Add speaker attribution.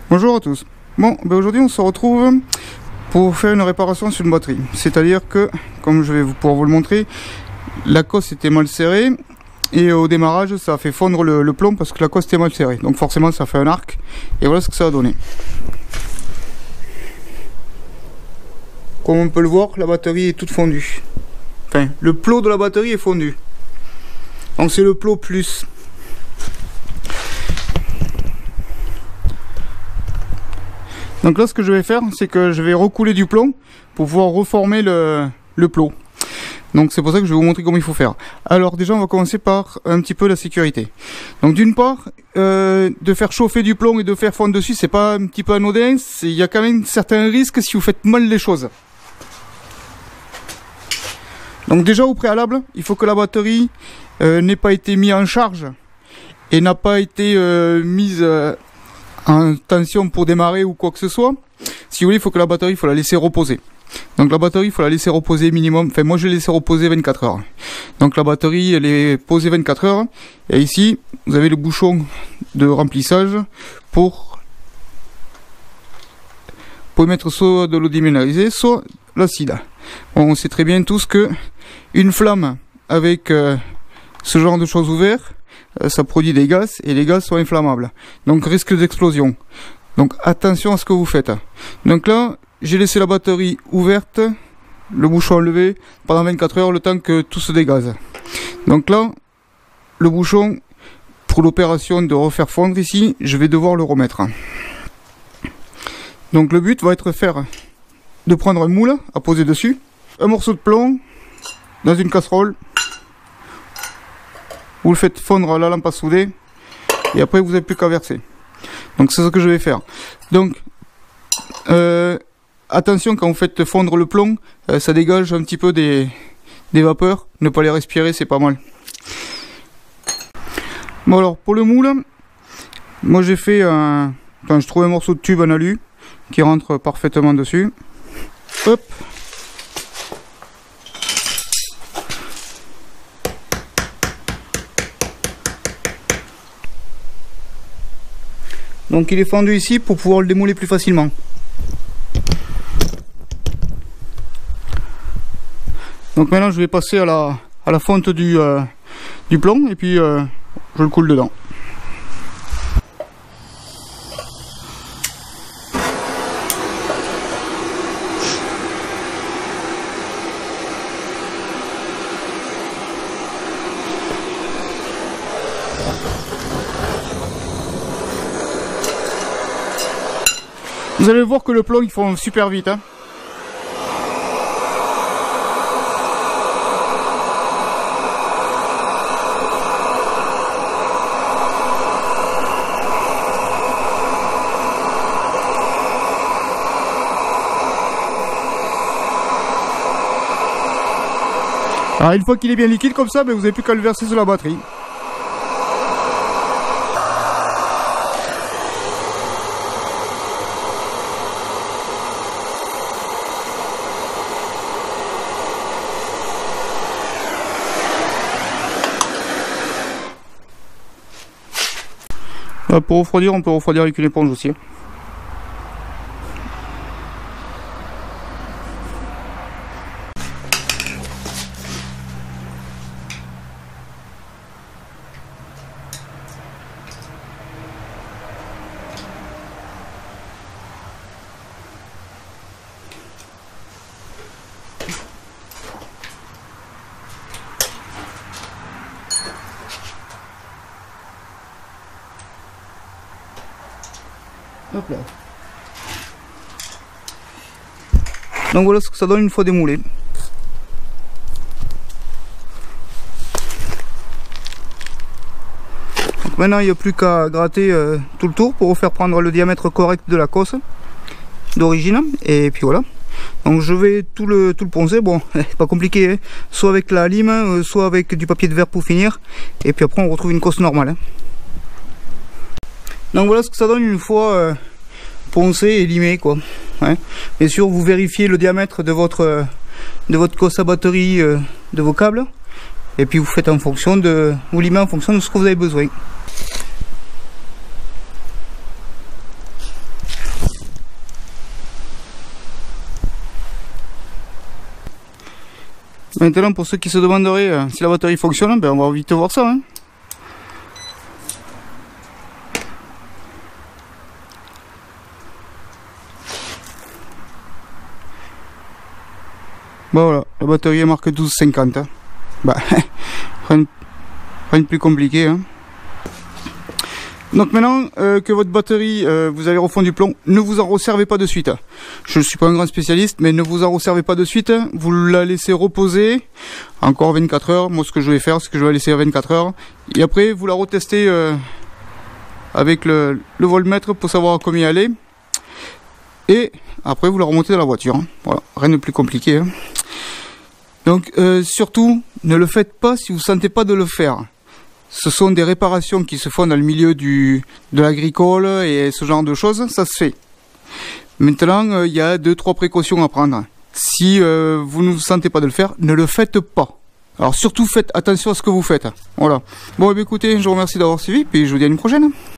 Speaker 1: Bonjour à tous. Bon, aujourd'hui on se retrouve pour faire une réparation sur une batterie. C'est-à-dire que, comme je vais pouvoir vous le montrer, la cosse était mal serrée et au démarrage ça a fait fondre le plomb parce que la cosse était mal serrée. Donc forcément ça fait un arc et voilà ce que ça a donné. Comme on peut le voir, la batterie est toute fondue. Enfin, le plot de la batterie est fondu. Donc c'est le plot plus. Donc là ce que je vais faire, c'est que je vais recouler du plomb pour pouvoir reformer le plot. Donc c'est pour ça que je vais vous montrer comment il faut faire. Alors déjà on va commencer par un petit peu la sécurité. Donc d'une part, de faire chauffer du plomb et de faire fondre dessus, c'est pas un petit peu anodin, il y a quand même certains risques si vous faites mal les choses. Donc déjà au préalable, il faut que la batterie n'ait pas été mise en charge et n'a pas été mise en tension pour démarrer ou quoi que ce soit. Si vous voulez, il faut que la batterie, il faut la laisser reposer. Donc la batterie, il faut la laisser reposer minimum, enfin moi je l'ai laissé reposer 24 heures. Donc la batterie, elle est posée 24 heures. Et ici, vous avez le bouchon de remplissage pour mettre soit de l'eau déminéralisée, soit l'acide. Bon, on sait très bien tous que une flamme avec ce genre de choses ouvertes, ça produit des gaz et les gaz sont inflammables. Donc risque d'explosion. Donc attention à ce que vous faites. Donc là, j'ai laissé la batterie ouverte, le bouchon enlevé pendant 24 heures le temps que tout se dégaze. Donc là, le bouchon, pour l'opération de refaire fondre ici, je vais devoir le remettre. Donc le but va être de prendre un moule à poser dessus, un morceau de plomb dans une casserole, vous le faites fondre à la lampe à souder et après vous n'avez plus qu'à verser. Donc c'est ce que je vais faire. Donc attention quand vous faites fondre le plomb, ça dégage un petit peu des vapeurs, ne pas les respirer c'est pas mal. Bon alors pour le moule, moi j'ai fait je trouve un morceau de tube en alu qui rentre parfaitement dessus. Hop. Donc il est fendu ici pour pouvoir le démouler plus facilement. Donc maintenant je vais passer à la fonte du plomb et puis je le coule dedans. Vous allez voir que le plomb il fond super vite. Hein. Alors une fois qu'il est bien liquide comme ça, ben, vous n'avez plus qu'à le verser sur la batterie. Pour refroidir, on peut refroidir avec une éponge aussi. Hop là. Donc voilà ce que ça donne une fois démoulé. Donc maintenant il n'y a plus qu'à gratter tout le tour pour faire prendre le diamètre correct de la cosse d'origine. Et puis voilà. Donc je vais tout le poncer. Bon, pas compliqué, hein. Soit avec la lime, soit avec du papier de verre pour finir. Et puis après on retrouve une cosse normale. Hein. Donc voilà ce que ça donne une fois poncé et limé quoi. Ouais. Bien sûr vous vérifiez le diamètre de votre cosse à batterie, de vos câbles. Et puis vous faites en fonction de. Vous limez en fonction de ce que vous avez besoin. Maintenant, pour ceux qui se demanderaient si la batterie fonctionne, ben on va vite voir ça. Hein. Bon voilà, la batterie est marquée 1250. Hein. Bah, rien de plus compliqué. Hein. Donc maintenant que votre batterie, vous avez refait du plomb, ne vous en resservez pas de suite. Je ne suis pas un grand spécialiste, mais ne vous en resservez pas de suite. Vous la laissez reposer encore 24 heures. Moi, ce que je vais faire, c'est que je vais la laisser à 24 heures. Et après, vous la retestez avec le voltmètre pour savoir combien elle est. Et après, vous la remontez dans la voiture. Hein. Voilà, rien de plus compliqué. Hein. Donc, surtout, ne le faites pas si vous ne sentez pas de le faire. Ce sont des réparations qui se font dans le milieu de l'agricole et ce genre de choses, ça se fait. Maintenant, il y a 2-3 précautions à prendre. Si vous ne vous sentez pas de le faire, ne le faites pas. Alors surtout, faites attention à ce que vous faites. Voilà. Bon, eh bien, écoutez, je vous remercie d'avoir suivi, puis je vous dis à une prochaine.